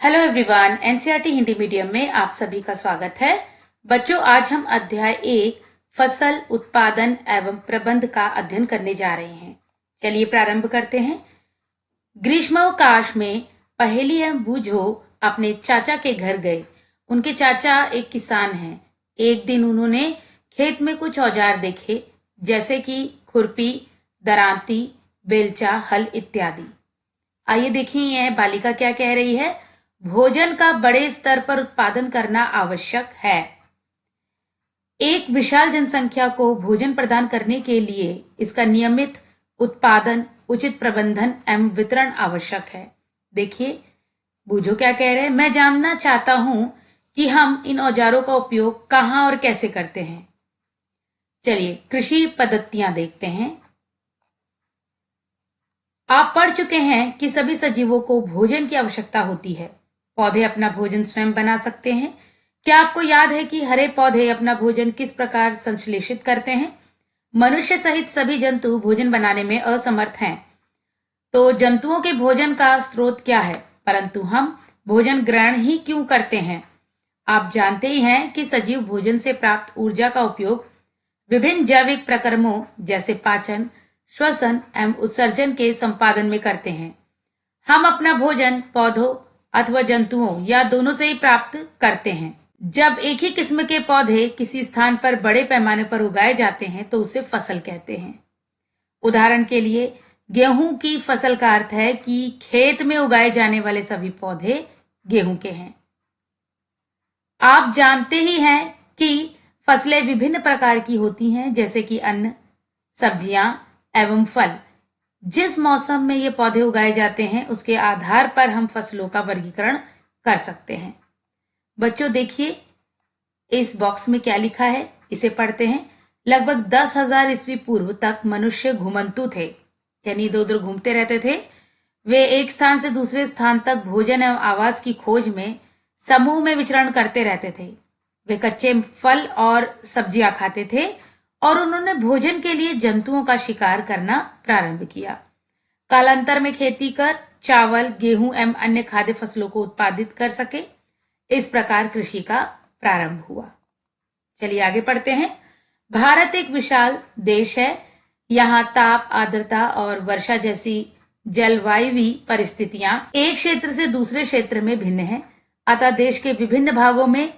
Hello everyone, NCERT Hindi medium में आप सभी का स्वागत है। बच्चों, आज हम अध्याय 1 फसल उत्पादन एवं प्रबंध का अध्ययन करने जा रहे हैं। चलिए प्रारंभ करते हैं। ग्रीष्मावकाश में पहेली एवं बूझो अपने चाचा के घर गए। उनके चाचा एक किसान हैं। एक दिन उन्होंने खेत में कुछ औजार देखे, जैसे कि खुरपी, दरांती, बेलचा, हल इत्यादि। आइए देखिए यह बालिका क्या कह रही है। भोजन का बड़े स्तर पर उत्पादन करना आवश्यक है। एक विशाल जनसंख्या को भोजन प्रदान करने के लिए इसका नियमित उत्पादन, उचित प्रबंधन एवं वितरण आवश्यक है। देखिए बूझो क्या कह रहे हैं। मैं जानना चाहता हूं कि हम इन औजारों का उपयोग कहां और कैसे करते हैं। चलिए कृषि पद्धतियां देखते हैं। आप पढ़ चुके हैं कि सभी सजीवों को भोजन की आवश्यकता होती है। पौधे अपना भोजन स्वयं बना सकते हैं। क्या आपको याद है कि हरे पौधे अपना भोजन किस प्रकार संश्लेषित करते हैं? मनुष्य सहित सभी जंतु भोजन बनाने में असमर्थ हैं। तो जंतुओं के भोजन का स्रोत क्या है, परंतु हम भोजन ग्रहण ही क्यों करते हैं? आप जानते ही हैं कि सजीव भोजन से प्राप्त ऊर्जा का उपयोग विभिन्न जैविक प्रक्रमों जैसे पाचन, श्वसन एवं उत्सर्जन के संपादन में करते हैं। हम अपना भोजन पौधों अथवा जंतुओं या दोनों से ही प्राप्त करते हैं। जब एक ही किस्म के पौधे किसी स्थान पर बड़े पैमाने पर उगाए जाते हैं तो उसे फसल कहते हैं। उदाहरण के लिए गेहूं की फसल का अर्थ है कि खेत में उगाए जाने वाले सभी पौधे गेहूं के हैं। आप जानते ही हैं कि फसलें विभिन्न प्रकार की होती हैं, जैसे कि अन्न, सब्जियां एवं फल। जिस मौसम में ये पौधे उगाए जाते हैं उसके आधार पर हम फसलों का वर्गीकरण कर सकते हैं। बच्चों देखिए इस बॉक्स में क्या लिखा है, इसे पढ़ते हैं। लगभग 10,000 ईस्वी पूर्व तक मनुष्य घुमंतु थे, यानी इधर उधर घूमते रहते थे। वे एक स्थान से दूसरे स्थान तक भोजन एवं आवास की खोज में समूह में विचरण करते रहते थे। वे कच्चे फल और सब्जियां खाते थे और उन्होंने भोजन के लिए जंतुओं का शिकार करना प्रारंभ किया। कालांतर में खेती कर चावल, गेहूं एवं अन्य खाद्य फसलों को उत्पादित कर सके। इस प्रकार कृषि का प्रारंभ हुआ। चलिए आगे पढ़ते हैं। भारत एक विशाल देश है। यहाँ ताप, आर्द्रता और वर्षा जैसी जलवायु परिस्थितियां एक क्षेत्र से दूसरे क्षेत्र में भिन्न है। अतः देश के विभिन्न भागों में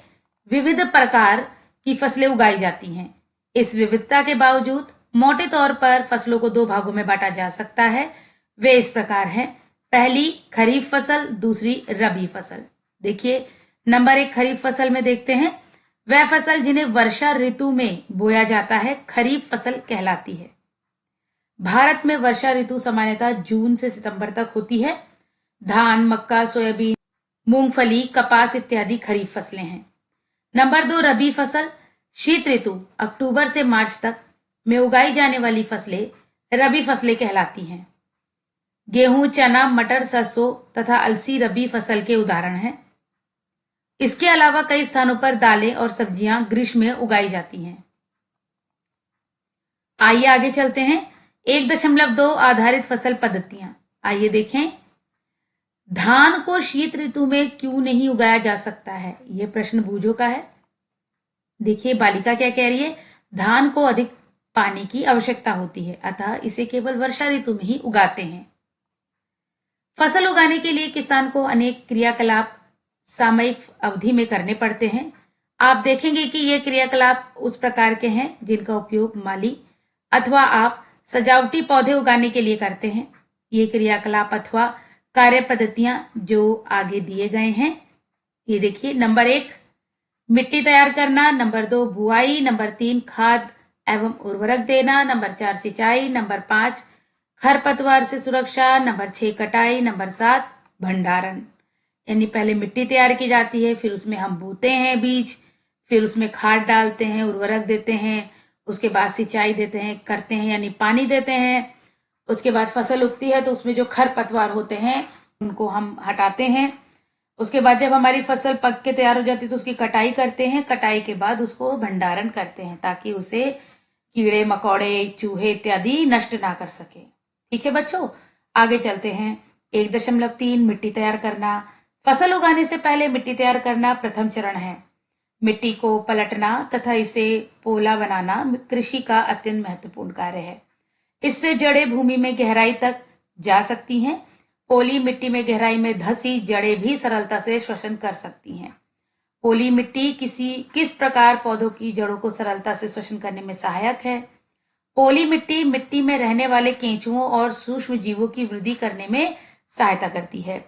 विविध प्रकार की फसलें उगाई जाती हैं। इस विविधता के बावजूद मोटे तौर पर फसलों को दो भागों में बांटा जा सकता है। वे इस प्रकार हैं। पहली खरीफ फसल, दूसरी रबी फसल। देखिए नंबर 1 खरीफ फसल में देखते हैं। वह फसल जिन्हें वर्षा ऋतु में बोया जाता है खरीफ फसल कहलाती है। भारत में वर्षा ऋतु सामान्यतः जून से सितंबर तक होती है। धान, मक्का, सोयाबीन, मूंगफली, कपास इत्यादि खरीफ फसलें हैं। नंबर 2 रबी फसल। शीत ऋतु अक्टूबर से मार्च तक में उगाई जाने वाली फसलें रबी फसलें कहलाती हैं। गेहूं, चना, मटर, सरसों तथा अलसी रबी फसल के उदाहरण हैं। इसके अलावा कई स्थानों पर दालें और सब्जियां ग्रीष्म में उगाई जाती हैं। आइए आगे चलते हैं। 1.2 आधारित फसल पद्धतियां। आइए देखें। धान को शीत ऋतु में क्यों नहीं उगाया जा सकता है? यह प्रश्न बूझो का है। देखिए बालिका क्या कह रही है। धान को अधिक पानी की आवश्यकता होती है, अतः इसे केवल वर्षा ऋतु में ही उगाते हैं। फसल उगाने के लिए किसान को अनेक क्रियाकलाप सामयिक अवधि में करने पड़ते हैं। आप देखेंगे कि ये क्रियाकलाप उस प्रकार के हैं जिनका उपयोग माली अथवा आप सजावटी पौधे उगाने के लिए करते हैं। ये क्रियाकलाप अथवा कार्य पद्धतियां जो आगे दिए गए हैं, ये देखिए। नंबर 1 मिट्टी तैयार करना, नंबर 2 बुआई, नंबर 3 खाद एवं उर्वरक देना, नंबर 4 सिंचाई, नंबर 5 खरपतवार से सुरक्षा, नंबर 6 कटाई, नंबर 7 भंडारण। यानी पहले मिट्टी तैयार की जाती है, फिर उसमें हम बोते हैं बीज, फिर उसमें खाद डालते हैं, उर्वरक देते हैं, उसके बाद सिंचाई देते हैं, करते हैं यानी पानी देते हैं। उसके बाद फसल उगती है तो उसमें जो खरपतवार होते हैं उनको हम हटाते हैं। उसके बाद जब हमारी फसल पक के तैयार हो जाती है तो उसकी कटाई करते हैं। कटाई के बाद उसको भंडारण करते हैं ताकि उसे कीड़े मकोड़े, चूहे इत्यादि नष्ट ना कर सके। ठीक है बच्चों, आगे चलते हैं। 1.3 मिट्टी तैयार करना, फसल उगाने से पहले मिट्टी तैयार करना प्रथम चरण है। मिट्टी को पलटना तथा इसे पोला बनाना कृषि का अत्यंत महत्वपूर्ण कार्य है। इससे जड़ें भूमि में गहराई तक जा सकती हैं। पोली मिट्टी में गहराई में धसी जड़ें भी सरलता से श्वसन कर सकती हैं। पोली मिट्टी किस प्रकार पौधों की जड़ों को सरलता से श्वसन करने में सहायक है? पोली मिट्टी मिट्टी में रहने वाले केंचुओं और सूक्ष्म जीवों की वृद्धि करने में सहायता करती है।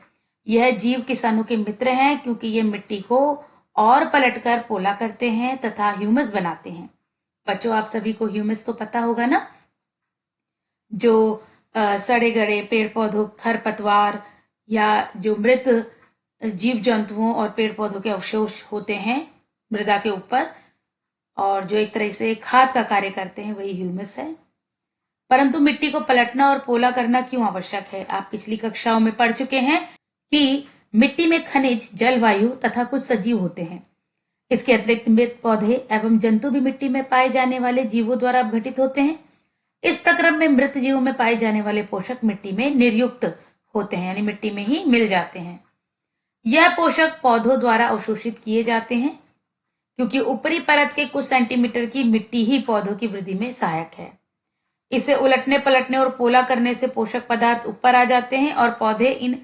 यह जीव किसानों के मित्र हैं क्योंकि ये मिट्टी को और पलटकर पोला करते हैं तथा ह्यूमस बनाते हैं। बच्चों, आप सभी को ह्यूमस तो पता होगा ना, जो सड़े गड़े पेड़ पौधों, खरपतवार या जो मृत जीव जंतुओं और पेड़ पौधों के अवशेष होते हैं मृदा के ऊपर और जो एक तरह से खाद का कार्य करते हैं, वही ह्यूमस है। परंतु मिट्टी को पलटना और पोला करना क्यों आवश्यक है? आप पिछली कक्षाओं में पढ़ चुके हैं कि मिट्टी में खनिज, जलवायु तथा कुछ सजीव होते हैं। इसके अतिरिक्त मृत पौधे एवं जंतु भी मिट्टी में पाए जाने वाले जीवों द्वारा अपघटित होते हैं। इस प्रक्रम में मृत जीवों में पाए जाने वाले पोषक मिट्टी में निर्युक्त होते हैं, यानी मिट्टी में ही मिल जाते हैं। यह पोषक पौधों द्वारा अवशोषित किए जाते हैं क्योंकि ऊपरी परत के कुछ सेंटीमीटर की मिट्टी ही पौधों की वृद्धि में सहायक है। इसे उलटने पलटने और पोला करने से पोषक पदार्थ ऊपर आ जाते हैं और पौधे इन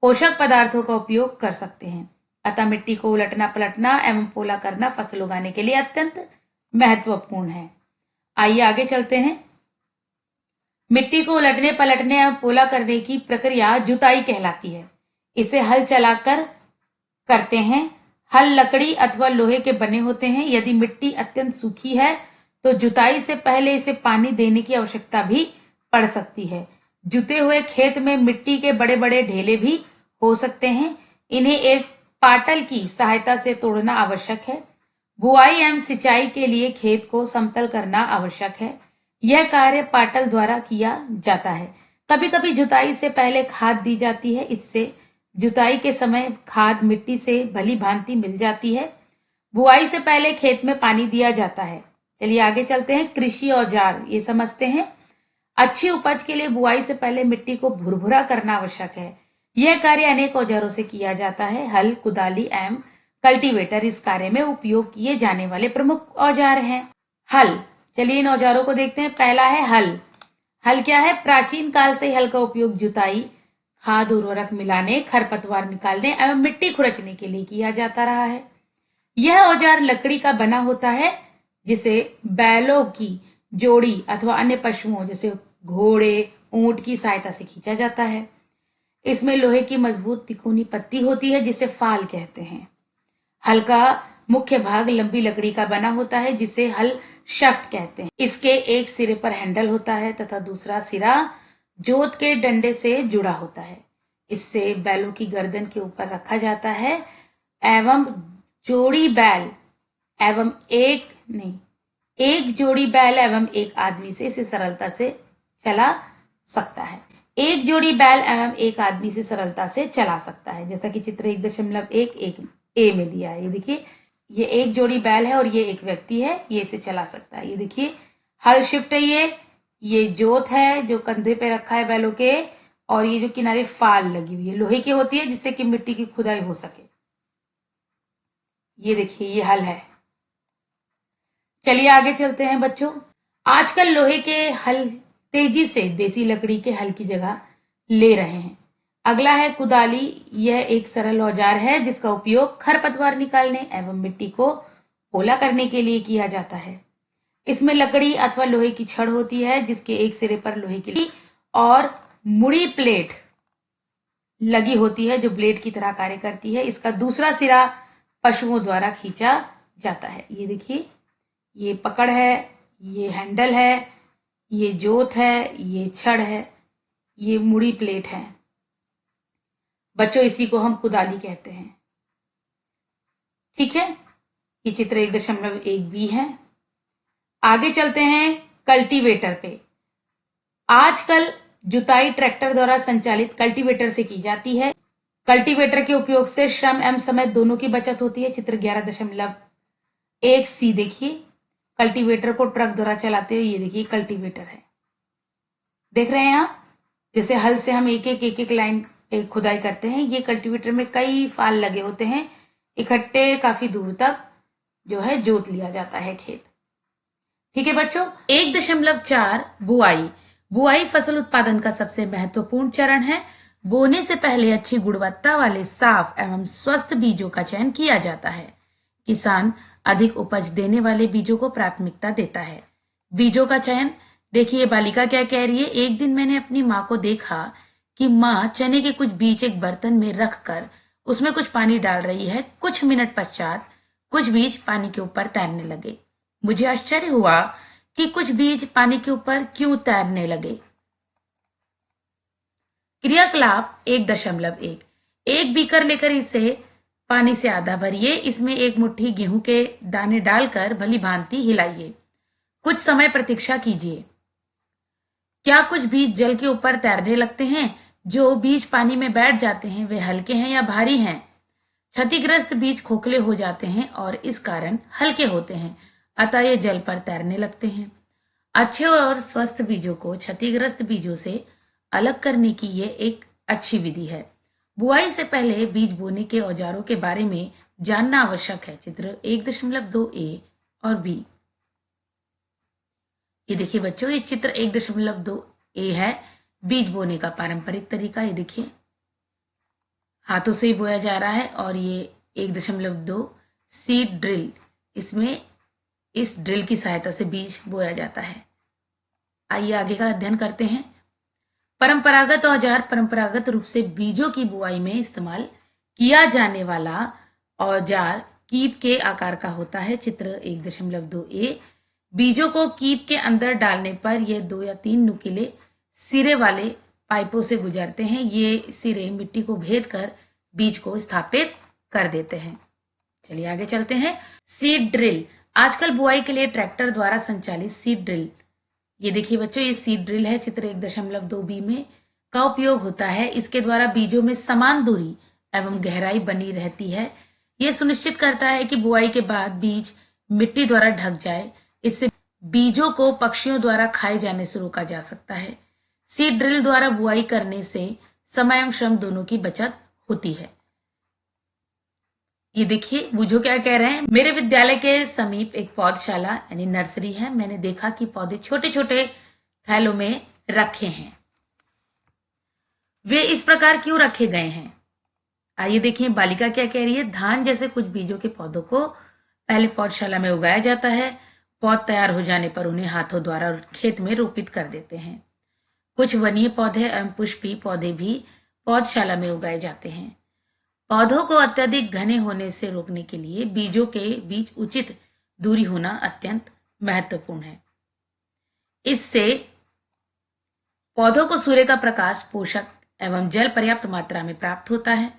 पोषक पदार्थों का उपयोग कर सकते हैं। अतः मिट्टी को उलटना पलटना एवं पोला करना फसल उगाने के लिए अत्यंत महत्वपूर्ण है। आइए आगे चलते हैं। मिट्टी को उलटने पलटने एवं पोला करने की प्रक्रिया जुताई कहलाती है। इसे हल चलाकर करते हैं। हल लकड़ी अथवा लोहे के बने होते हैं। यदि मिट्टी अत्यंत सूखी है तो जुताई से पहले इसे पानी देने की आवश्यकता भी पड़ सकती है। जुते हुए खेत में मिट्टी के बड़े बड़े ढेले भी हो सकते हैं। इन्हें एक पाटल की सहायता से तोड़ना आवश्यक है। बुआई एवं सिंचाई के लिए खेत को समतल करना आवश्यक है। यह कार्य पाटल द्वारा किया जाता है। कभी कभी जुताई से पहले खाद दी जाती है। इससे जुताई के समय खाद मिट्टी से भली भांति मिल जाती है। बुआई से पहले खेत में पानी दिया जाता है। चलिए आगे चलते हैं। कृषि औजार ये समझते हैं। अच्छी उपज के लिए बुआई से पहले मिट्टी को भुरभुरा करना आवश्यक है। यह कार्य अनेक औजारों से किया जाता है। हल, कुदाली एवं कल्टीवेटर इस कार्य में उपयोग किए जाने वाले प्रमुख औजार हैं। हल, चलिए इन औजारों को देखते हैं। पहला है हल। हल क्या है? प्राचीन काल से हल का उपयोग जुताई, खाद उर्वरक मिलाने, खरपतवार निकालने एवं मिट्टी खुरचने के लिए किया जाता रहा है। यह औजार लकड़ी का बना होता है जिसे बैलों की जोड़ी अथवा अन्य पशुओं जैसे घोड़े, ऊंट की सहायता से खींचा जाता है। इसमें लोहे की मजबूत तिकोनी पत्ती होती है जिसे फाल कहते हैं। हल का मुख्य भाग लंबी लकड़ी का बना होता है जिसे हल शाफ्ट कहते हैं। इसके एक सिरे पर हैंडल होता है तथा दूसरा सिरा जोत के डंडे से जुड़ा होता है। इससे बैलों की गर्दन के ऊपर रखा जाता है एवं जोड़ी बैल एवं एक जोड़ी बैल एवं एक आदमी से इसे सरलता से चला सकता है। एक जोड़ी बैल एवं एक आदमी से सरलता से चला सकता है, जैसा कि चित्र 1.11 ए में दिया है। ये देखिए, ये एक जोड़ी बैल है और ये एक व्यक्ति है, ये इसे चला सकता है। ये देखिए हल शिफ्ट है, ये जोत है जो कंधे पे रखा है बैलों के, और ये जो किनारे फाल लगी हुई है लोहे की होती है जिससे कि मिट्टी की खुदाई हो सके। ये देखिए ये हल है। चलिए आगे चलते हैं बच्चों। आजकल लोहे के हल तेजी से देसी लकड़ी के हल की जगह ले रहे हैं। अगला है कुदाली। यह एक सरल औजार है जिसका उपयोग खरपतवार निकालने एवं मिट्टी को पोला करने के लिए किया जाता है। इसमें लकड़ी अथवा लोहे की छड़ होती है जिसके एक सिरे पर लोहे की और मुड़ी प्लेट लगी होती है जो ब्लेड की तरह कार्य करती है। इसका दूसरा सिरा पशुओं द्वारा खींचा जाता है। ये देखिए, ये पकड़ है, ये हैंडल है, ये जोत है, ये छड़ है, ये मुड़ी प्लेट है। बच्चों इसी को हम कुदाली कहते हैं। ठीक है, ये चित्र 1.1 भी है। आगे चलते हैं कल्टीवेटर पे। आजकल जुताई ट्रैक्टर द्वारा संचालित कल्टीवेटर से की जाती है। कल्टीवेटर के उपयोग से श्रम एवं समय दोनों की बचत होती है। चित्र 11.1 सी देखिए, कल्टीवेटर को ट्रक द्वारा चलाते हुए ये देखिए कल्टीवेटर है। देख रहे हैं आप, जैसे हल से हम एक एक लाइन एक खुदाई करते हैं। ये कल्टीवेटर में कई फाल लगे होते हैं, इकट्ठे काफी दूर तक जो है जोत लिया जाता है खेत। ठीक है बच्चों, 1.4 बुआई। बुआई फसल उत्पादन का सबसे महत्वपूर्ण चरण है। बोने से पहले अच्छी गुणवत्ता वाले साफ एवं स्वस्थ बीजों का चयन किया जाता है। किसान अधिक उपज देने वाले बीजों को प्राथमिकता देता है। बीजों का चयन, देखिए बालिका क्या कह रही है। एक दिन मैंने अपनी माँ को देखा कि माँ चने के कुछ बीज एक बर्तन में रखकर उसमें कुछ पानी डाल रही है। कुछ मिनट पश्चात कुछ बीज पानी के ऊपर तैरने लगे। मुझे आश्चर्य हुआ कि कुछ बीज पानी के ऊपर क्यों तैरने लगे। क्रियाकलाप 1.1। एक बीकर लेकर इसे पानी से आधा भरिए। इसमें एक मुट्ठी गेहूं के दाने डालकर भली भांति हिलाइए। कुछ समय प्रतीक्षा कीजिए। क्या कुछ बीज जल के ऊपर तैरने लगते हैं? जो बीज पानी में बैठ जाते हैं वे हल्के हैं या भारी हैं? क्षतिग्रस्त बीज खोखले हो जाते हैं और इस कारण हल्के होते हैं, अतः ये जल पर तैरने लगते हैं। अच्छे और स्वस्थ बीजों को क्षतिग्रस्त बीजों से अलग करने की ये एक अच्छी विधि है। बुआई से पहले बीज बोने के औजारों के बारे में जानना आवश्यक है। चित्र 1.2a और b। ये देखिए बच्चों, ये चित्र 1.2a है। बीज बोने का पारंपरिक तरीका, ये देखिए हाथों से ही बोया जा रहा है। और ये 1.2 सीड ड्रिल, इसमें इस ड्रिल की सहायता से बीज बोया जाता है। आइए आगे का अध्ययन करते हैं। परंपरागत औजार परंपरागत रूप से बीजों की बुआई में इस्तेमाल किया जाने वाला औजार कीप के आकार का होता है। चित्र 1.2a। बीजों को कीप के अंदर डालने पर यह 2 या 3 नुकीले सिरे वाले पाइपों से गुजरते हैं। ये सिरे मिट्टी को भेद कर बीज को स्थापित कर देते हैं। चलिए आगे चलते हैं। सीड ड्रिल, आजकल बुआई के लिए ट्रैक्टर द्वारा संचालित सीड ड्रिल। ये देखिए बच्चों, ये सीड ड्रिल है। चित्र 1.2b में का उपयोग होता है। इसके द्वारा बीजों में समान दूरी एवं गहराई बनी रहती है। यह सुनिश्चित करता है कि बुआई के बाद बीज मिट्टी द्वारा ढक जाए। इससे बीजों को पक्षियों द्वारा खाए जाने से रोका जा सकता है। सीड ड्रिल द्वारा बुआई करने से समय एवं श्रम दोनों की बचत होती है। ये देखिए बूझो क्या कह रहे हैं। मेरे विद्यालय के समीप एक पौधशाला यानी नर्सरी है। मैंने देखा कि पौधे छोटे छोटे थैलों में रखे हैं। वे इस प्रकार क्यों रखे गए हैं? आइए देखिए बालिका क्या कह रही है। धान जैसे कुछ बीजों के पौधों को पहले पौधशाला में उगाया जाता है। पौध तैयार हो जाने पर उन्हें हाथों द्वारा खेत में रोपित कर देते हैं। कुछ वनीय पौधे एवं पुष्पी पौधे भी पौधशाला में उगाए जाते हैं। पौधों को अत्यधिक घने होने से रोकने के लिए बीजों के बीच उचित दूरी होना अत्यंत महत्वपूर्ण है। इससे पौधों को सूर्य का प्रकाश, पोषक एवं जल पर्याप्त मात्रा में प्राप्त होता है।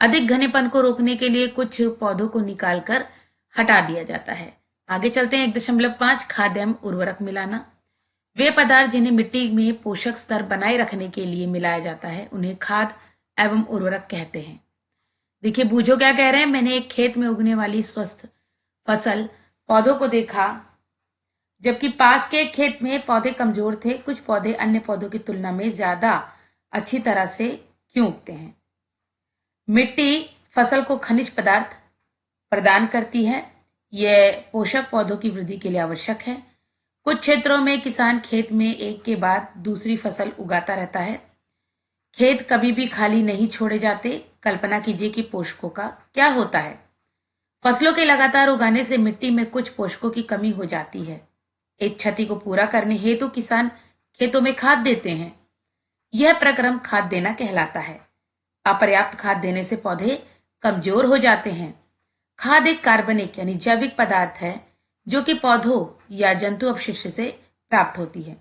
अधिक घनेपन को रोकने के लिए कुछ पौधों को निकालकर हटा दिया जाता है। आगे चलते हैं। 1.5 खाद एवं उर्वरक मिलाना। वे पदार्थ जिन्हें मिट्टी में पोषक स्तर बनाए रखने के लिए मिलाया जाता है उन्हें खाद एवं उर्वरक कहते हैं। देखिए बूझो क्या कह रहे हैं। मैंने एक खेत में उगने वाली स्वस्थ फसल पौधों को देखा, जबकि पास के एक खेत में पौधे कमजोर थे। कुछ पौधे अन्य पौधों की तुलना में ज्यादा अच्छी तरह से क्यों उगते हैं? मिट्टी फसल को खनिज पदार्थ प्रदान करती है। यह पोषक पौधों की वृद्धि के लिए आवश्यक है। कुछ क्षेत्रों में किसान खेत में एक के बाद दूसरी फसल उगाता रहता है। खेत कभी भी खाली नहीं छोड़े जाते। कल्पना कीजिए कि पोषकों का क्या होता है। फसलों के लगातार उगाने से मिट्टी में कुछ पोषकों की कमी हो जाती है। एक क्षति को पूरा करने हेतु किसान खेतों में खाद देते हैं। यह प्रक्रम खाद देना कहलाता है। अपर्याप्त खाद देने से पौधे कमजोर हो जाते हैं। खाद एक कार्बनिक यानी जैविक पदार्थ है जो कि पौधों या जंतु अपशिष्ट से प्राप्त होती है।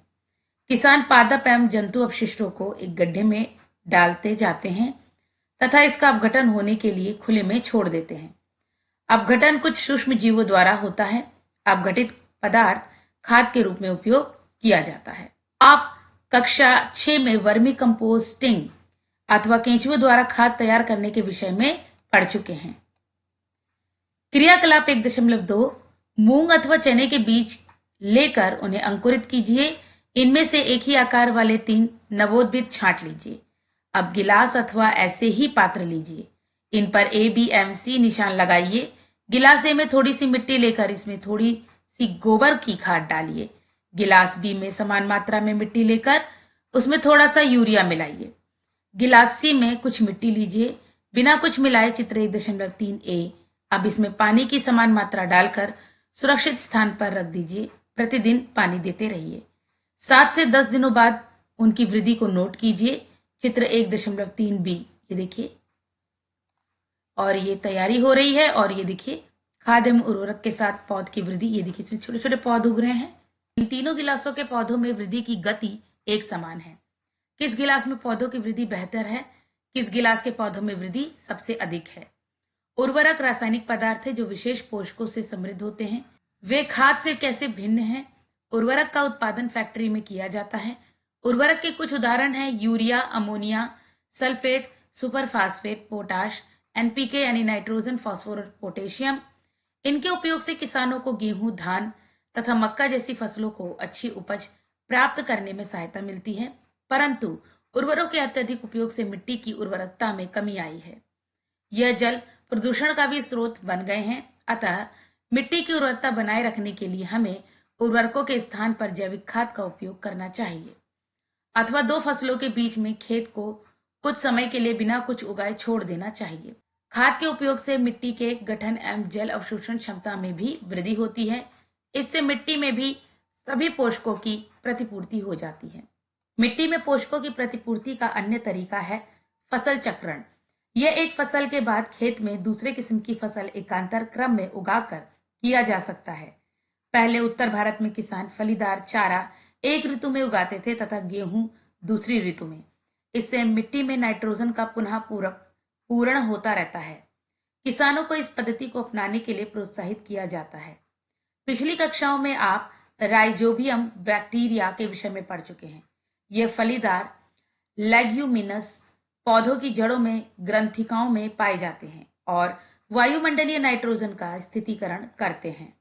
किसान पादप एवं जंतु अपशिष्टों को एक गड्ढे में डालते जाते हैं तथा इसका अपघटन होने के लिए खुले में छोड़ देते हैं। अपघटन कुछ सूक्ष्म जीवों द्वारा होता है। अपघटित पदार्थ खाद के रूप में उपयोग किया जाता है। आप कक्षा 6 में वर्मी कंपोस्टिंग अथवा केंचुओं द्वारा खाद तैयार करने के विषय में पढ़ चुके हैं। क्रियाकलाप 1.2 मूंग अथवा चने के बीज लेकर उन्हें अंकुरित कीजिए। इनमें से एक ही आकार वाले 3 नवोद्भिद छांट लीजिए। अब गिलास अथवा ऐसे ही पात्र लीजिए, इन पर ए बी एम सी निशान लगाइए। गिलास ए में थोड़ी सी मिट्टी लेकर इसमें थोड़ी सी गोबर की खाद डालिए। गिलास बी में समान मात्रा में मिट्टी लेकर उसमें थोड़ा सा यूरिया मिलाइए। गिलास सी में कुछ मिट्टी लीजिए, बिना कुछ मिलाए चित्र 1.3 ए। अब इसमें पानी की समान मात्रा डालकर सुरक्षित स्थान पर रख दीजिए। प्रतिदिन पानी देते रहिए। 7 से 10 दिनों बाद उनकी वृद्धि को नोट कीजिए। चित्र 1.3 बी, ये देखिए, और ये तैयारी हो रही है। और ये देखिए खाद एवं उर्वरक के साथ पौध की वृद्धि, ये देखिए इसमें छोटे छोटे पौध उग रहे हैं। इन तीनों गिलासों के पौधों में वृद्धि की गति एक समान है। किस गिलास में पौधों की वृद्धि बेहतर है? किस गिलास के पौधों में वृद्धि सबसे अधिक है? उर्वरक रासायनिक पदार्थ है जो विशेष पोषकों से समृद्ध होते हैं। वे खाद से कैसे भिन्न हैं? उर्वरक का उत्पादन फैक्ट्री में किया जाता है। उर्वरक के कुछ उदाहरण हैं urea, ammonia, sulphate, superphosphate, potash, NPK यानी नाइट्रोजन, फास्फोरस, पोटेशियम। इनके उपयोग से किसानों को गेहूं, धान तथा मक्का जैसी फसलों को अच्छी उपज प्राप्त करने में सहायता मिलती है। परंतु उर्वरकों के अत्यधिक उपयोग से मिट्टी की उर्वरकता में कमी आई है। यह जल प्रदूषण का भी स्रोत बन गए हैं। अतः मिट्टी की उर्वरकता बनाए रखने के लिए हमें उर्वरकों के स्थान पर जैविक खाद का उपयोग करना चाहिए, अथवा 2 फसलों के बीच में खेत को कुछ समय के लिए बिना कुछ उगाए छोड़ देना चाहिए। खाद के उपयोग से मिट्टी के गठन एवं जल अवशोषण क्षमता में भी वृद्धि होती है। इससे मिट्टी में भी सभी पोषकों की प्रतिपूर्ति हो जाती है। मिट्टी में पोषकों की प्रतिपूर्ति का अन्य तरीका है फसल चक्रण। यह एक फसल के बाद खेत में दूसरे किस्म की फसल एकांतर क्रम में उगाकर किया जा सकता है। पहले उत्तर भारत में किसान फलीदार चारा एक ऋतु में उगाते थे तथा गेहूं दूसरी ऋतु में। इससे मिट्टी में नाइट्रोजन का पुनः पूरण होता रहता है। किसानों को इस पद्धति को अपनाने के लिए प्रोत्साहित किया जाता है। पिछली कक्षाओं में आप राइजोबियम बैक्टीरिया के विषय में पढ़ चुके हैं। यह फलीदार लेग्यूमिनस पौधों की जड़ों में ग्रंथिकाओं में पाए जाते हैं और वायुमंडलीय नाइट्रोजन का स्थितीकरण करते हैं।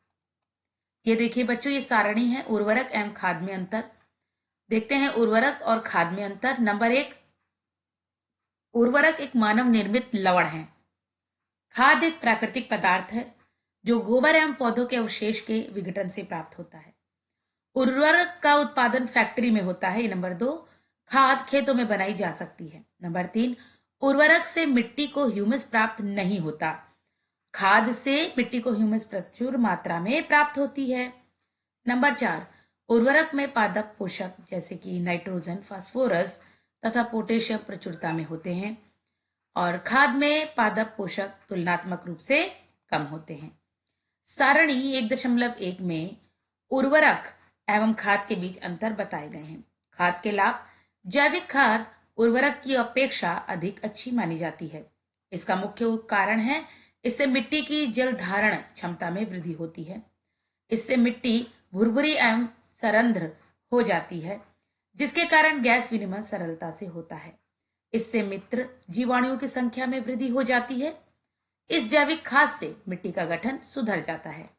ये देखिए बच्चों, ये सारणी है उर्वरक एवं खाद में अंतर। देखते हैं उर्वरक और खाद में अंतर। नंबर 1, उर्वरक एक मानव निर्मित लवण है। खाद एक प्राकृतिक पदार्थ है जो गोबर एवं पौधों के अवशेष के विघटन से प्राप्त होता है। उर्वरक का उत्पादन फैक्ट्री में होता है। नंबर 2, खाद खेतों में बनाई जा सकती है। नंबर 3, उर्वरक से मिट्टी को ह्यूमस प्राप्त नहीं होता। खाद से मिट्टी को ह्यूमस प्रचुर मात्रा में प्राप्त होती है। नंबर 4, उर्वरक में पादप पोषक जैसे कि नाइट्रोजन, फास्फोरस तथा पोटेशियम प्रचुरता में होते हैं और खाद में पादप पोषक तुलनात्मक रूप से कम होते हैं। सारणी 1.1 में उर्वरक एवं खाद के बीच अंतर बताए गए हैं। खाद के लाभ। जैविक खाद उर्वरक की अपेक्षा अधिक अच्छी मानी जाती है। इसका मुख्य कारण है इससे मिट्टी की जल धारण क्षमता में वृद्धि होती है। इससे मिट्टी भुरभुरी एवं सरंध्र हो जाती है, जिसके कारण गैस विनिमय सरलता से होता है। इससे मित्र जीवाणुओं की संख्या में वृद्धि हो जाती है। इस जैविक खाद से मिट्टी का गठन सुधर जाता है।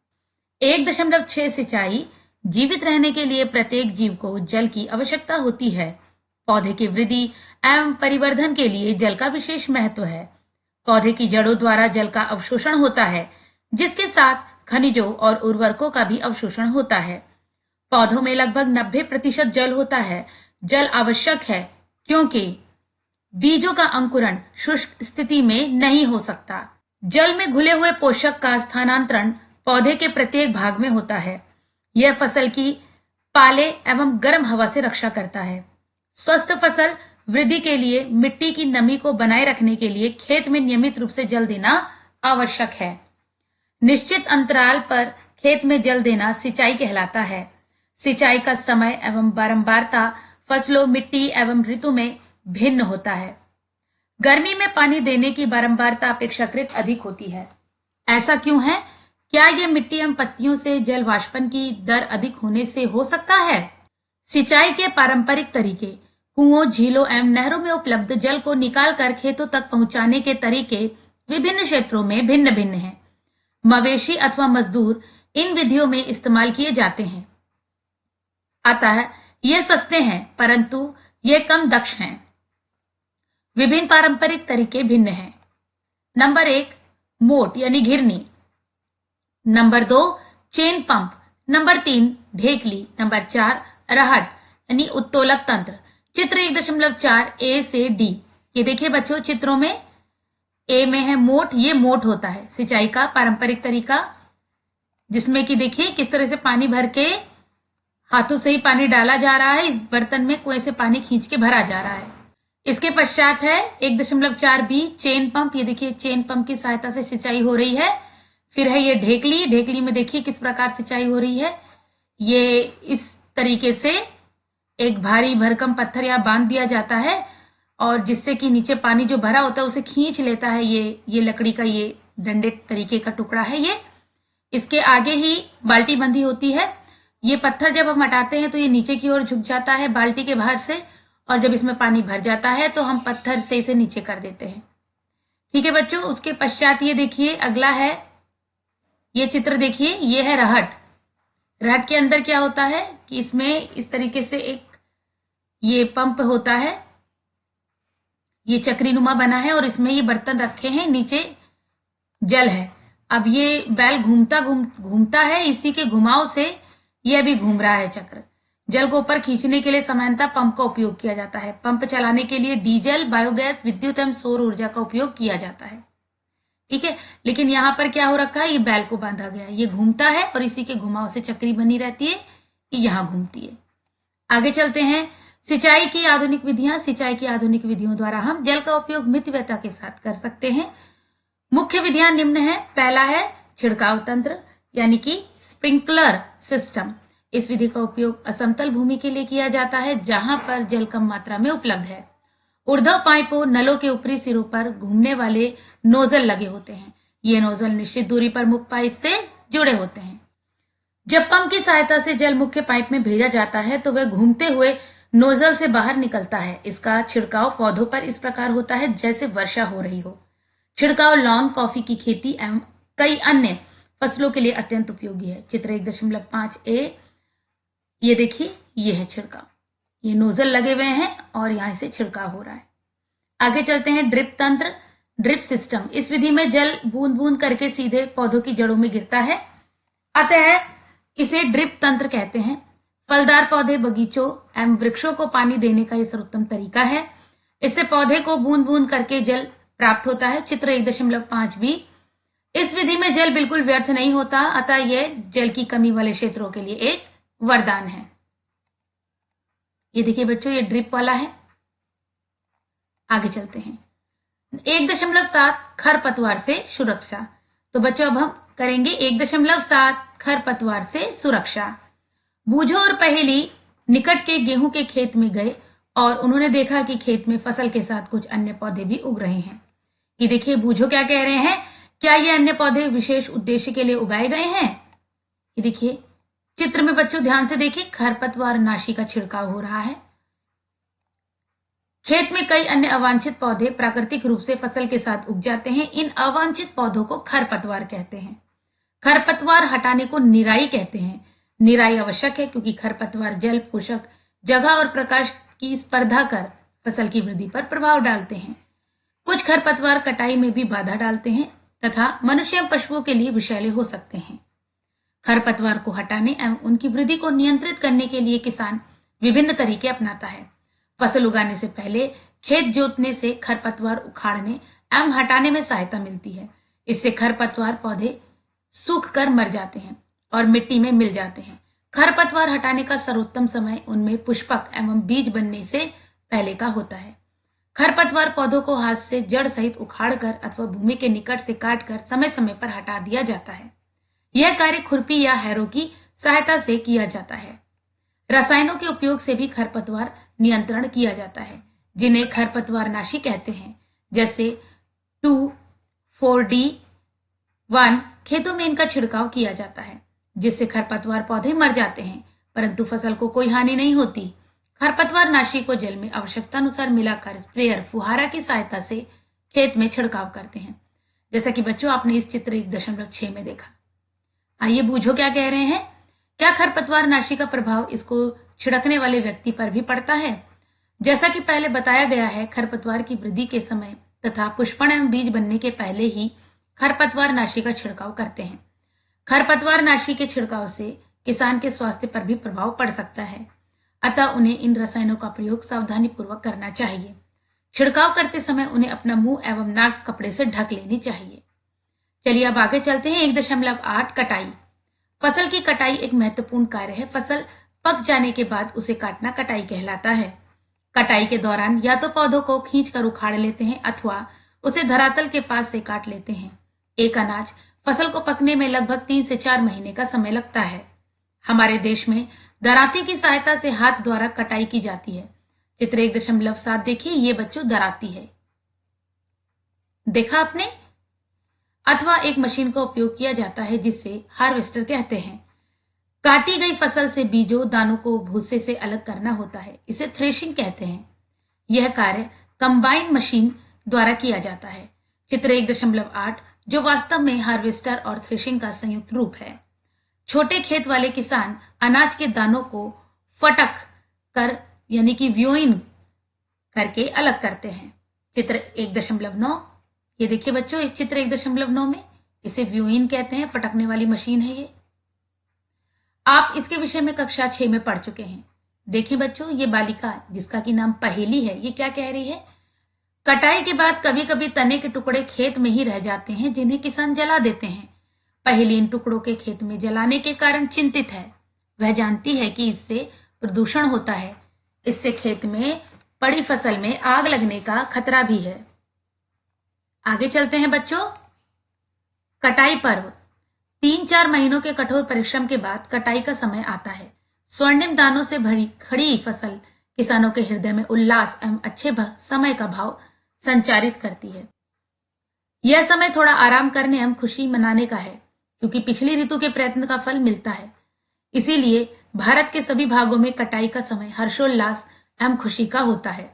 1.6 सिंचाई। जीवित रहने के लिए प्रत्येक जीव को जल की आवश्यकता होती है। पौधे की वृद्धि एवं परिवर्धन के लिए जल का विशेष महत्व है। पौधे की जड़ों द्वारा जल का अवशोषण होता है, जिसके साथ खनिजों और उर्वरकों का भी अवशोषण होता है। पौधों में लगभग 90% जल होता है। जल आवश्यक है क्योंकि बीजों का अंकुरण शुष्क स्थिति में नहीं हो सकता। जल में घुले हुए पोषक का स्थानांतरण पौधे के प्रत्येक भाग में होता है। यह फसल की पाले एवं गर्म हवा से रक्षा करता है। स्वस्थ फसल वृद्धि के लिए मिट्टी की नमी को बनाए रखने के लिए खेत में नियमित रूप से जल देना आवश्यक है। निश्चित अंतराल पर खेत में जल देना सिंचाई कहलाता है। सिंचाई का समय एवं बारंबारता फसलों, मिट्टी एवं ऋतु में भिन्न होता है। गर्मी में पानी देने की बारंबारता अपेक्षाकृत अधिक होती है। ऐसा क्यों है? क्या यह मिट्टी एवं पत्तियों से जल वाष्पन की दर अधिक होने से हो सकता है? सिंचाई के पारंपरिक तरीके कुओं, झीलों एवं नहरों में उपलब्ध जल को निकालकर खेतों तक पहुंचाने के तरीके विभिन्न क्षेत्रों में भिन्न भिन्न हैं। मवेशी अथवा मजदूर इन विधियों में इस्तेमाल किए जाते हैं, अतः ये सस्ते हैं, परंतु ये कम दक्ष हैं। विभिन्न पारंपरिक तरीके भिन्न हैं। नंबर 1 मोट यानी घिरनी, नंबर 2 चेन पंप, नंबर 3 ढेकली, नंबर 4 रहट यानी उत्तोलक तंत्र। चित्र 1.4 ए से डी। ये देखिए बच्चों, चित्रों में ए में है मोट, ये मोट होता है सिंचाई का पारंपरिक तरीका, जिसमें कि देखिए किस तरह से पानी भर के हाथों से ही पानी डाला जा रहा है, इस बर्तन में कुएं से पानी खींच के भरा जा रहा है। इसके पश्चात है 1.4 बी चेन पंप। ये देखिए चेन पंप की सहायता से सिंचाई हो रही है। फिर है ये ढेकली, ढेकली में देखिए किस प्रकार सिंचाई हो रही है। ये इस तरीके से एक भारी भरकम पत्थर यहाँ बांध दिया जाता है और जिससे कि नीचे पानी जो भरा होता है उसे खींच लेता है। ये लकड़ी का ये डंडे तरीके का टुकड़ा है। ये इसके आगे ही बाल्टी बंधी होती है। ये पत्थर जब हम हटाते हैं तो ये नीचे की ओर झुक जाता है बाल्टी के बाहर से, और जब इसमें पानी भर जाता है तो हम पत्थर से इसे नीचे कर देते हैं। ठीक है बच्चों, उसके पश्चात ये देखिए अगला है, ये चित्र देखिए, ये है रहट। रहट के अंदर क्या होता है कि इसमें इस तरीके से एक ये पंप होता है, ये चक्री नुमा बना है और इसमें ये बर्तन रखे हैं, नीचे जल है। अब ये बैल घूमता है, इसी के घुमाव से ये अभी घूम रहा है चक्र। जल को ऊपर खींचने के लिए सामान्यतः पंप का उपयोग किया जाता है। पंप चलाने के लिए डीजल, बायोगैस, विद्युत एवं सौर ऊर्जा का उपयोग किया जाता है। ठीक है, लेकिन यहाँ पर क्या हो रखा है, ये बैल को बांधा गया है, ये घूमता है और इसी के घुमाव से चक्री बनी रहती है, ये यहाँ घूमती है। आगे चलते हैं, सिंचाई की आधुनिक विधियां। सिंचाई की आधुनिक विधियों द्वारा हम जल का उपयोग मितव्ययता के साथ कर सकते हैं। मुख्य विधियां निम्न है। पहला है छिड़काव तंत्र यानी कि स्प्रिंकलर सिस्टम। इस विधि का उपयोग असमतल भूमि के लिए किया जाता है जहां पर जल कम मात्रा में उपलब्ध है। ऊर्ध्व पाइपों, नलों के ऊपरी सिरों पर घूमने वाले नोजल लगे होते हैं। ये नोजल निश्चित दूरी पर मुख्य पाइप से जुड़े होते हैं। जब पंप की सहायता से जल मुख्य पाइप में भेजा जाता है तो वह घूमते हुए नोजल से बाहर निकलता है। इसका छिड़काव पौधों पर इस प्रकार होता है जैसे वर्षा हो रही हो। छिड़काव लॉन, कॉफी की खेती एवं कई अन्य फसलों के लिए अत्यंत उपयोगी है। चित्र 1.5 ए, ये देखिए, ये है छिड़काव, ये नोजल लगे हुए हैं और यहां से छिड़काव हो रहा है। आगे चलते हैं ड्रिप तंत्र, ड्रिप सिस्टम। इस विधि में जल बूंद बूंद करके सीधे पौधों की जड़ों में गिरता है, अतः इसे ड्रिप तंत्र कहते हैं। फलदार पौधे, बगीचों एवं वृक्षों को पानी देने का यह सर्वोत्तम तरीका है। इससे पौधे को बूंद बूंद करके जल प्राप्त होता है। चित्र 1.5 बी। इस विधि में जल बिल्कुल व्यर्थ नहीं होता, अतः यह जल की कमी वाले क्षेत्रों के लिए एक वरदान है। ये देखिए बच्चों, ये ड्रिप वाला है। आगे चलते हैं 1.7 खरपतवार से सुरक्षा। तो बच्चों अब हम करेंगे 1.7 खरपतवार से सुरक्षा। बूझो और पहेली निकट के गेहूं के खेत में गए और उन्होंने देखा कि खेत में फसल के साथ कुछ अन्य पौधे भी उग रहे हैं। ये देखिए बूझो क्या कह रहे हैं, क्या ये अन्य पौधे विशेष उद्देश्य के लिए उगाए गए हैं? ये देखिए चित्र में बच्चों ध्यान से देखिए, खरपतवार नाशी का छिड़काव हो रहा है। खेत में कई अन्य अवांछित पौधे प्राकृतिक रूप से फसल के साथ उग जाते हैं। इन अवांछित पौधों को खरपतवार कहते हैं। खरपतवार हटाने को निराई कहते हैं। निराई आवश्यक है क्योंकि खरपतवार जल, पोषक, जगह और प्रकाश की स्पर्धा कर फसल की वृद्धि पर प्रभाव डालते हैं। कुछ खरपतवार कटाई में भी बाधा डालते हैं तथा मनुष्य एवं पशुओं के लिए विषैले हो सकते हैं। खरपतवार को हटाने एवं उनकी वृद्धि को नियंत्रित करने के लिए किसान विभिन्न तरीके अपनाता है। फसल उगाने से पहले खेत जोतने से खरपतवार उखाड़ने एवं हटाने में सहायता मिलती है। इससे खरपतवार पौधे सूख कर मर जाते हैं और मिट्टी में मिल जाते हैं। खरपतवार हटाने का सर्वोत्तम समय उनमें पुष्पक एवं बीज बनने से पहले का होता है। खरपतवार पौधों को हाथ से जड़ सहित उखाड़कर अथवा भूमि के निकट से काटकर समय समय पर हटा दिया जाता है। यह कार्य खुरपी या हैरो की सहायता से किया जाता है। रसायनों के उपयोग से भी खरपतवार नियंत्रण किया जाता है, जिन्हें खरपतवार नाशी कहते हैं। जैसे 2,4-D-1 खेतों में इनका छिड़काव किया जाता है, जिससे खरपतवार पौधे मर जाते हैं, परंतु फसल को कोई हानि नहीं होती। खरपतवार नाशी को जल में आवश्यकता अनुसार मिलाकर स्प्रेयर, फुहारा की सहायता से खेत में छिड़काव करते हैं, जैसा कि बच्चों आपने इस चित्र 1.6 में देखा। आइए बूझो क्या कह रहे हैं, क्या खरपतवार नाशी का प्रभाव इसको छिड़कने वाले व्यक्ति पर भी पड़ता है? जैसा कि पहले बताया गया है, खरपतवार की वृद्धि के समय तथा पुष्पण एवं बीज बनने के पहले ही खरपतवार नाशी का छिड़काव करते हैं। खरपतवार नाशी के छिड़काव से किसान के स्वास्थ्य पर भी प्रभाव पड़ सकता है, अतः उन्हें इन रसायनों का प्रयोग सावधानी पूर्वक करना चाहिए। छिड़काव करते समय उन्हें अपना मुंह एवं नाक कपड़े से ढक लेनी चाहिए। चलिए अब आगे चलते हैं। 1.8 कटाई। फसल की कटाई एक महत्वपूर्ण कार्य है। फसल पक जाने के बाद उसे काटना कटाई कहलाता है। कटाई के दौरान या तो पौधों को खींचकर उखाड़ लेते हैं अथवा उसे धरातल के पास से काट लेते हैं। एक अनाज फसल को पकने में लगभग 3 से 4 महीने का समय लगता है। हमारे देश में दराती की सहायता से हाथ द्वारा कटाई की जाती है। चित्र 1.7 देखिए, ये बच्चों दराती है, देखा आपने? अथवा एक मशीन का उपयोग किया जाता है जिसे हार्वेस्टर कहते हैं। काटी गई फसल से बीजों दानों को भूसे से अलग करना होता है, इसे थ्रेशिंग कहते हैं। यह कार्य कंबाइन मशीन द्वारा किया जाता है। चित्र 1.8 जो वास्तव में हार्वेस्टर और थ्रेशिंग का संयुक्त रूप है। छोटे खेत वाले किसान अनाज के दानों को फटक कर यानी कि व्यूइंग करके अलग करते हैं। चित्र 1.9 ये देखिए बच्चों, चित्र 1.9 में इसे व्यूइंग कहते हैं, फटकने वाली मशीन है ये। आप इसके विषय में कक्षा 6 में पढ़ चुके हैं। देखिए बच्चों, ये बालिका जिसका की नाम पहेली है, ये क्या कह रही है? कटाई के बाद कभी कभी तने के टुकड़े खेत में ही रह जाते हैं जिन्हें किसान जला देते हैं। पहेली इन टुकड़ों के खेत में जलाने के कारण चिंतित है। वह जानती है कि इससे प्रदूषण होता है, इससे खेत में पड़ी फसल में आग लगने का खतरा भी है। आगे चलते हैं बच्चों। कटाई पर्व। 3-4 महीनों के कठोर परिश्रम के बाद कटाई का समय आता है। स्वर्णिम दानों से भरी खड़ी फसल किसानों के हृदय में उल्लास एवं अच्छे समय का भाव संचारित करती है। यह समय थोड़ा आराम करने एवं खुशी मनाने का है, क्योंकि पिछली ऋतु के प्रयत्न का फल मिलता है। इसीलिए भारत के सभी भागों में कटाई का समय हर्षोल्लास एवं खुशी का होता है।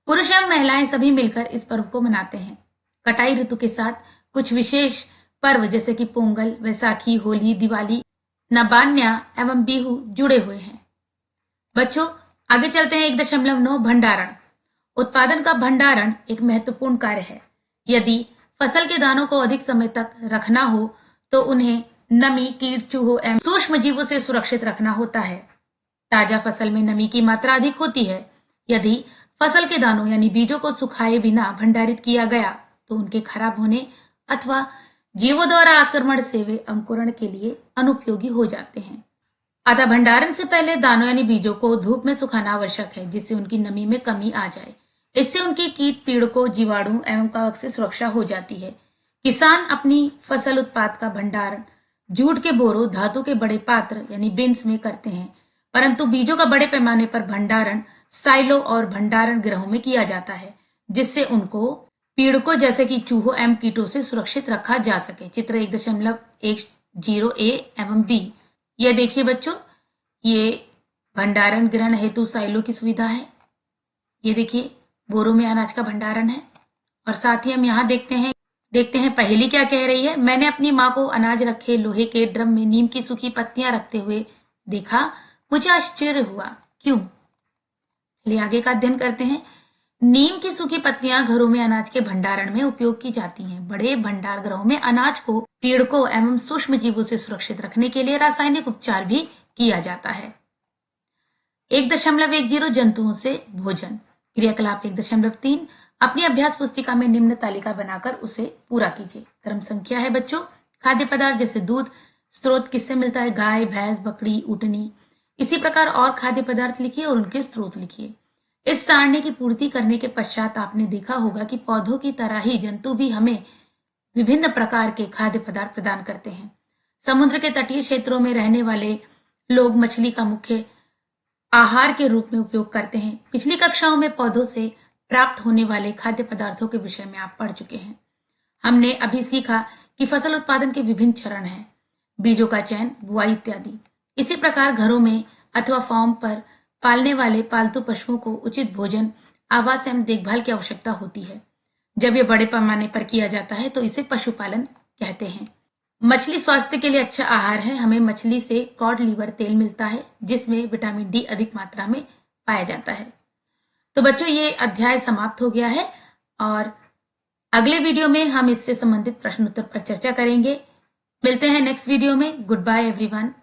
पुरुष एवं महिलाएं सभी मिलकर इस पर्व को मनाते हैं। कटाई ऋतु के साथ कुछ विशेष पर्व जैसे कि पोंगल, वैसाखी, होली, दिवाली, नबान्या एवं बिहू जुड़े हुए हैं। बच्चों आगे चलते हैं। 1.9 भंडारण। उत्पादन का भंडारण एक महत्वपूर्ण कार्य है। यदि फसल के दानों को अधिक समय तक रखना हो तो उन्हें नमी, कीट, चूहों एवं सूक्ष्म जीवों से सुरक्षित रखना होता है। ताजा फसल में नमी की मात्रा अधिक होती है। यदि फसल के दानों यानी बीजों को सुखाए बिना भंडारित किया गया तो उनके खराब होने अथवा जीवों द्वारा आक्रमण से वे अंकुरण के लिए अनुपयोगी हो जाते हैं। अतः भंडारण से पहले दानों यानी बीजों को धूप में सुखाना आवश्यक है, जिससे उनकी नमी में कमी आ जाए। इससे उनकी कीट, पीड़कों, जीवाणु एवं कवक से सुरक्षा हो जाती है। किसान अपनी फसल उत्पाद का भंडारण जूट के बोरों, धातु के बड़े पात्र यानी बिन्स में करते हैं, परंतु बीजों का बड़े पैमाने पर भंडारण साइलो और भंडारण गृहों में किया जाता है, जिससे उनको पीड़कों जैसे कि चूहों एवं कीटों से सुरक्षित रखा जा सके। चित्र 1.10 A एवं B। यह देखिए बच्चों, ये भंडारण ग्रहण हेतु साइलो की सुविधा है। ये देखिए बोरों में अनाज का भंडारण है। और साथ ही हम यहाँ देखते हैं पहेली क्या कह रही है। मैंने अपनी माँ को अनाज रखे लोहे के ड्रम में नीम की सूखी पत्तियां रखते हुए देखा, मुझे आश्चर्य हुआ, क्यों? चलिए आगे का अध्ययन करते हैं। नीम की सूखी पत्तियां घरों में अनाज के भंडारण में उपयोग की जाती हैं। बड़े भंडार गृहों में अनाज को पीड़कों एवं सूक्ष्म जीवों से सुरक्षित रखने के लिए रासायनिक उपचार भी किया जाता है। 1.10 जंतुओं से भोजन। क्रियाकलाप 1.3 अपनी अभ्यास पुस्तिका में निम्न तालिका बनाकर उसे पूरा कीजिए। क्रम संख्या है बच्चों, खाद्य पदार्थ जैसे दूध स्रोत किससे मिलता है? गाय, भैंस, बकरी, ऊँटनी। इसी प्रकार और खाद्य पदार्थ लिखिए और उनके स्रोत लिखिए। इस सारणी की पूर्ति करने के पश्चात आपने देखा होगा कि पौधों की तरह ही जंतु भी हमें विभिन्न प्रकार के खाद्य पदार्थ प्रदान करते हैं। समुद्र के तटीय क्षेत्रों में रहने वाले लोग मछली का मुख्य आहार के रूप में उपयोग करते हैं। पिछली कक्षाओं में पौधों से प्राप्त होने वाले खाद्य पदार्थों के विषय में आप पढ़ चुके हैं। हमने अभी सीखा कि फसल उत्पादन के विभिन्न चरण हैं, बीजों का चयन, बुआई इत्यादि। इसी प्रकार घरों में अथवा फार्म पर पालने वाले पालतू पशुओं को उचित भोजन, आवास एवं देखभाल की आवश्यकता होती है। जब यह बड़े पैमाने पर किया जाता है तो इसे पशुपालन कहते हैं। मछली स्वास्थ्य के लिए अच्छा आहार है। हमें मछली से कॉड लीवर तेल मिलता है, जिसमें विटामिन डी अधिक मात्रा में पाया जाता है। तो बच्चों, ये अध्याय समाप्त हो गया है और अगले वीडियो में हम इससे संबंधित प्रश्न उत्तर पर चर्चा करेंगे। मिलते हैं नेक्स्ट वीडियो में। Goodbye everyone.